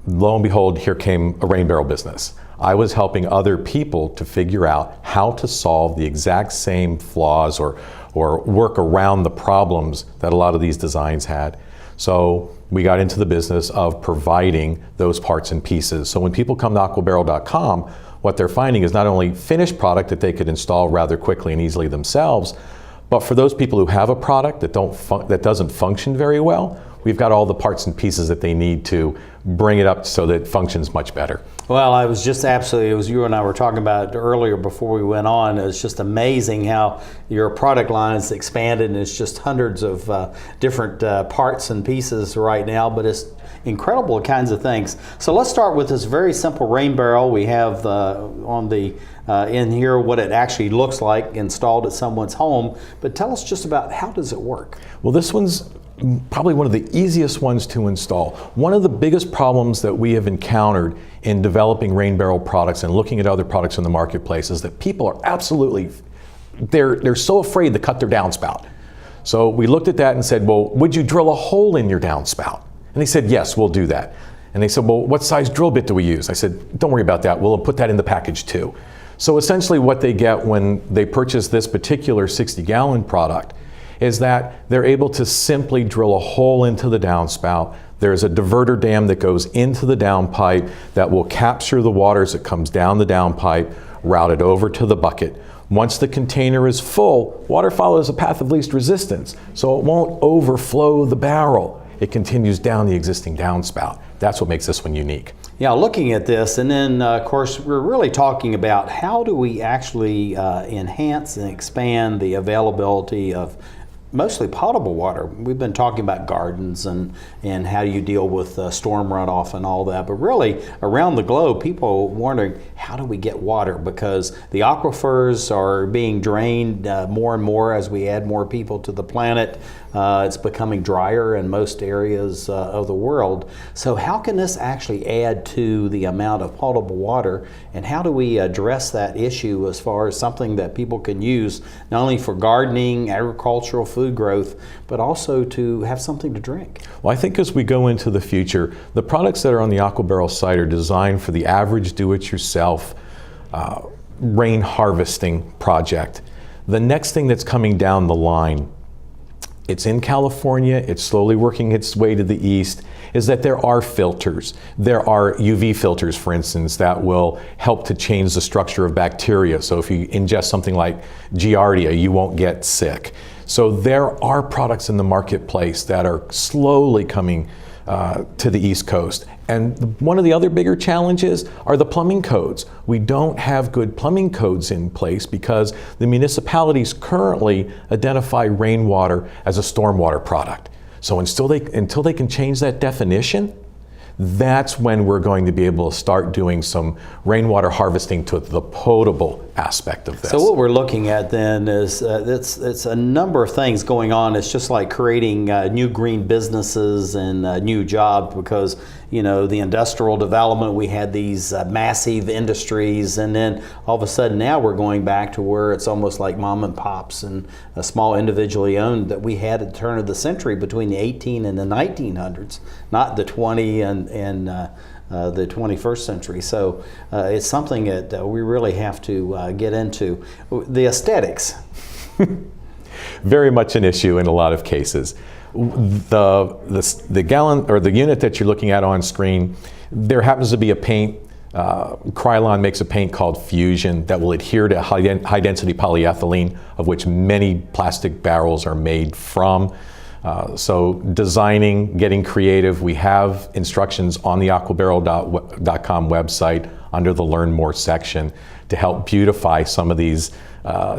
lo and behold, here came a rain barrel business. I was helping other people to figure out how to solve the exact same flaws or work around the problems that a lot of these designs had. So we got into the business of providing those parts and pieces. So when people come to aquabarrel.com, what they're finding is not only finished product that they could install rather quickly and easily themselves, but for those people who have a product that doesn't function very well, we've got all the parts and pieces that they need to bring it up so that it functions much better. Well, I was just absolutely, it was you and I were talking about it earlier before we went on. It's just amazing how your product line is expanded, and it's just hundreds of different parts and pieces right now, but it's incredible kinds of things. So let's start with this very simple rain barrel. We have on the in here what it actually looks like installed at someone's home, but tell us just about how does it work? Well, this one's probably one of the easiest ones to install. One of the biggest problems that we have encountered in developing rain barrel products and looking at other products in the marketplace is that people are absolutely, they're so afraid to cut their downspout. So we looked at that and said, well, would you drill a hole in your downspout? And they said, yes, we'll do that. And they said, well, what size drill bit do we use? I said, don't worry about that. We'll put that in the package too. So essentially what they get when they purchase this particular 60-gallon product is that they're able to simply drill a hole into the downspout. There's a diverter dam that goes into the downpipe that will capture the water as it comes down the downpipe, route it over to the bucket. Once the container is full, water follows a path of least resistance, so it won't overflow the barrel. It continues down the existing downspout. That's what makes this one unique. Yeah, looking at this, and then of course we're really talking about how do we actually enhance and expand the availability of mostly potable water. We've been talking about gardens and how you deal with storm runoff and all that, but really around the globe people are wondering how do we get water, because the aquifers are being drained more and more as we add more people to the planet. It's becoming drier in most areas of the world. So how can this actually add to the amount of potable water, and how do we address that issue as far as something that people can use not only for gardening, agricultural, food growth, but also to have something to drink? Well, I think as we go into the future, the products that are on the AquaBarrel site are designed for the average do-it-yourself rain harvesting project. The next thing that's coming down the line it's in California, it's slowly working its way to the east, is that there are filters. There are UV filters, for instance, that will help to change the structure of bacteria. So if you ingest something like Giardia, you won't get sick. So there are products in the marketplace that are slowly coming to the East Coast. And one of the other bigger challenges are the plumbing codes. We don't have good plumbing codes in place because the municipalities currently identify rainwater as a stormwater product. So until they can change that definition, that's when we're going to be able to start doing some rainwater harvesting to the potable aspect of this. So what we're looking at then is it's a number of things going on. It's just like creating new green businesses and new jobs, because the industrial development, we had these massive industries, and then all of a sudden now we're going back to where it's almost like mom and pops and a small individually owned that we had at the turn of the century between the 18 and the 1900s, not the 20 and the 21st century. So it's something that we really have to get into. The aesthetics. Very much an issue in a lot of cases. The gallon or the unit that you're looking at on screen, there happens to be a paint. Krylon makes a paint called Fusion that will adhere to high density polyethylene, of which many plastic barrels are made from. So designing, getting creative, we have instructions on the aquabarrel.com website under the Learn More section to help beautify some of these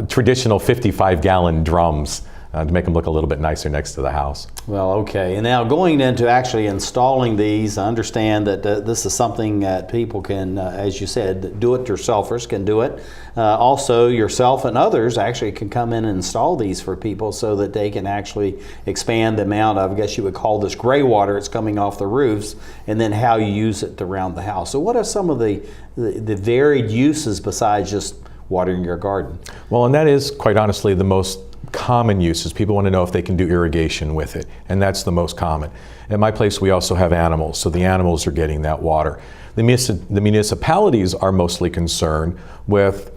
traditional 55-gallon drums to make them look a little bit nicer next to the house. Well, okay. And now going into actually installing these, I understand that this is something that people can, as you said, do-it-yourselfers can do it. Also, yourself and others actually can come in and install these for people so that they can actually expand the amount of, I guess you would call this gray water, it's coming off the roofs, and then how you use it around the house. So what are some of the varied uses besides just watering your garden? Well, and that is, quite honestly, the most common uses. People want to know if they can do irrigation with it, and that's the most common. At my place, we also have animals, so the animals are getting that water. The municipalities are mostly concerned with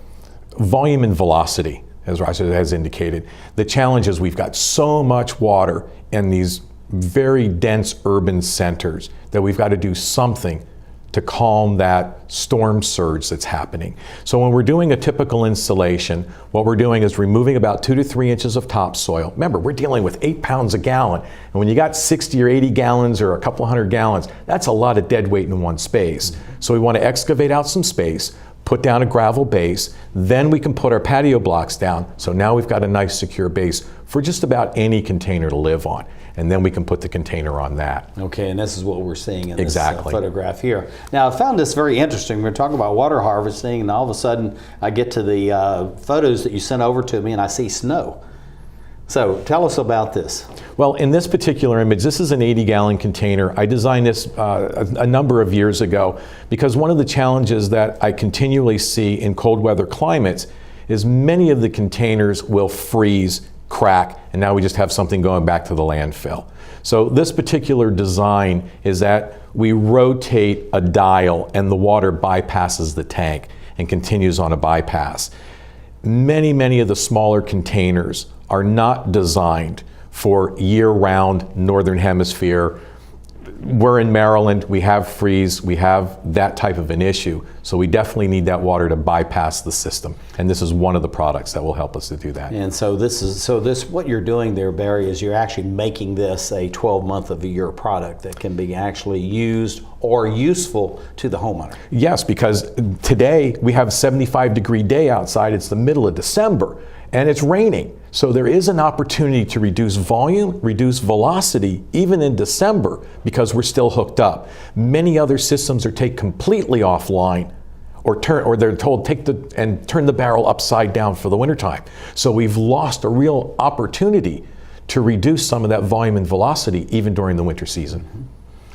volume and velocity, as Raja has indicated. The challenge is we've got so much water in these very dense urban centers that we've got to do something to calm that storm surge that's happening. So when we're doing a typical installation, what we're doing is removing about 2 to 3 inches of topsoil. Remember, we're dealing with 8 pounds a gallon. And when you got 60 or 80 gallons or a couple hundred gallons, that's a lot of dead weight in one space. So we want to excavate out some space, put down a gravel base, then we can put our patio blocks down. So now we've got a nice secure base for just about any container to live on. And then we can put the container on that. Okay, and this is what we're seeing in this exactly. Photograph here. Now, I found this very interesting. We're talking about water harvesting, and all of a sudden I get to the photos that you sent over to me, and I see snow. So tell us about this. Well, in this particular image, this is an 80-gallon container. I designed this a number of years ago because one of the challenges that I continually see in cold weather climates is many of the containers will freeze, crack, and now we just have something going back to the landfill. So this particular design is that we rotate a dial and the water bypasses the tank and continues on a bypass. Many of the smaller containers are not designed for year-round Northern Hemisphere. We're in Maryland, we have freeze, we have that type of an issue, so we definitely need that water to bypass the system, and this is one of the products that will help us to do that. And so this what you're doing there, Barry, is you're actually making this a 12-month of a year product that can be actually used or useful to the homeowner. Yes, because today we have a 75-degree day outside, it's the middle of December, and it's raining. So there is an opportunity to reduce volume, reduce velocity, even in December, because we're still hooked up. Many other systems are taken completely offline, or they're told turn the barrel upside down for the wintertime. So we've lost a real opportunity to reduce some of that volume and velocity even during the winter season.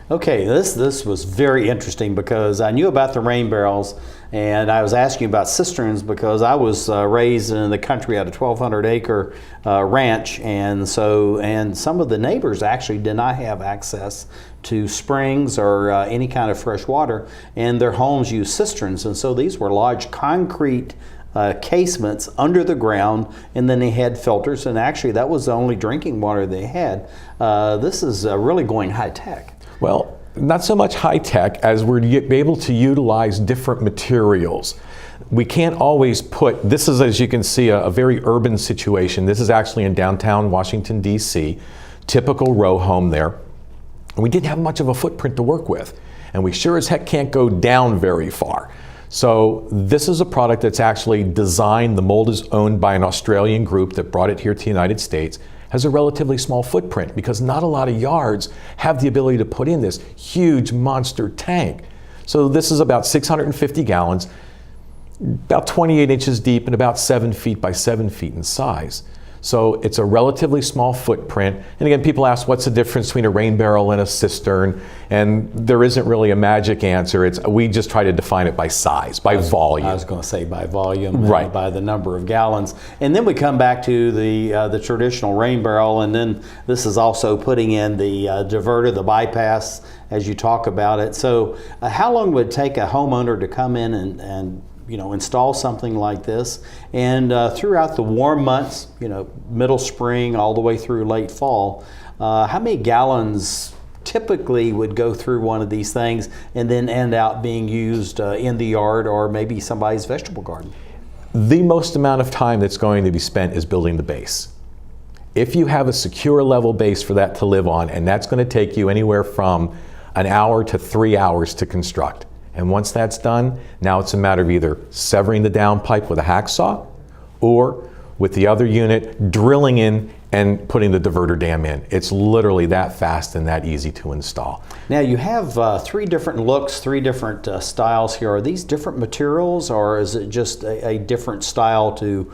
Okay, this was very interesting because I knew about the rain barrels, and I was asking about cisterns because I was raised in the country at a 1,200-acre ranch, and some of the neighbors actually did not have access to springs or any kind of fresh water, and their homes used cisterns, and so these were large concrete casements under the ground, and then they had filters, and actually that was the only drinking water they had. This is really going high tech. Well, not so much high tech as we're able to utilize different materials. We can't always put, this is, as you can see, a very urban situation. This is actually in downtown Washington, D.C., typical row home there. We didn't have much of a footprint to work with, and we sure as heck can't go down very far. So this is a product that's actually designed, the mold is owned by an Australian group that brought it here to the United States, has a relatively small footprint because not a lot of yards have the ability to put in this huge monster tank. So this is about 650 gallons, about 28 inches deep and about 7 feet by 7 feet in size. So it's a relatively small footprint. And again, people ask what's the difference between a rain barrel and a cistern? And there isn't really a magic answer. We just try to define it by size, by volume. I was going to say by volume, right, by the number of gallons. And then we come back to the traditional rain barrel, and then this is also putting in the diverter, the bypass, as you talk about it. So how long would it take a homeowner to come in and install something like this? And throughout the warm months, middle spring all the way through late fall, how many gallons typically would go through one of these things and then end out being used in the yard or maybe somebody's vegetable garden? The most amount of time that's going to be spent is building the base. If you have a secure level base for that to live on, and that's going to take you anywhere from an hour to 3 hours to construct. And once that's done, now it's a matter of either severing the downpipe with a hacksaw or with the other unit drilling in and putting the diverter dam in. It's literally that fast and that easy to install. Now you have 3 different looks, 3 different styles here. Are these different materials, or is it just a different style to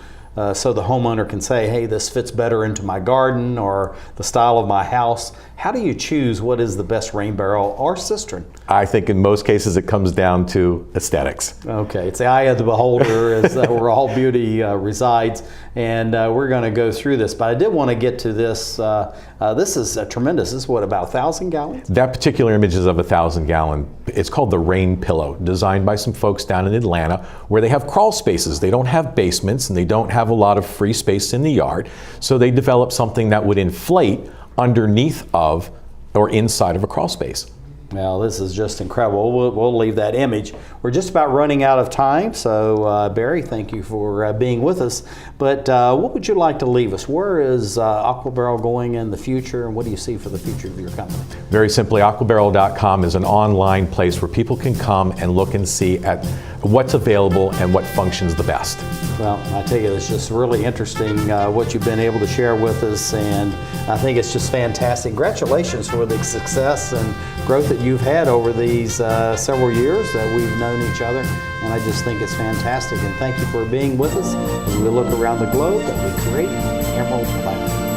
so the homeowner can say, hey, this fits better into my garden or the style of my house? How do you choose what is the best rain barrel or cistern? I think in most cases it comes down to aesthetics. Okay, it's the eye of the beholder, is where all beauty resides, and we're going to go through this. But I did want to get to this. This is tremendous. This is what, about 1,000 gallons? That particular image is of 1,000 gallon. It's called the Rain Pillow, designed by some folks down in Atlanta, where they have crawl spaces. They don't have basements and they don't have a lot of free space in the yard. So they developed something that would inflate underneath of or inside of a crawl space. Well, this is just incredible. We'll leave that image. We're just about running out of time, so Barry, thank you for being with us. But what would you like to leave us? Where is AquaBarrel going in the future, and what do you see for the future of your company? Very simply, aquabarrel.com is an online place where people can come and look and see at what's available and what functions the best. Well, I tell you, it's just really interesting what you've been able to share with us, and I think it's just fantastic. Congratulations for the success and growth that you've had over these several years that we've known each other, and I just think it's fantastic. And thank you for being with us as we look around the globe that we create Emerald Planet.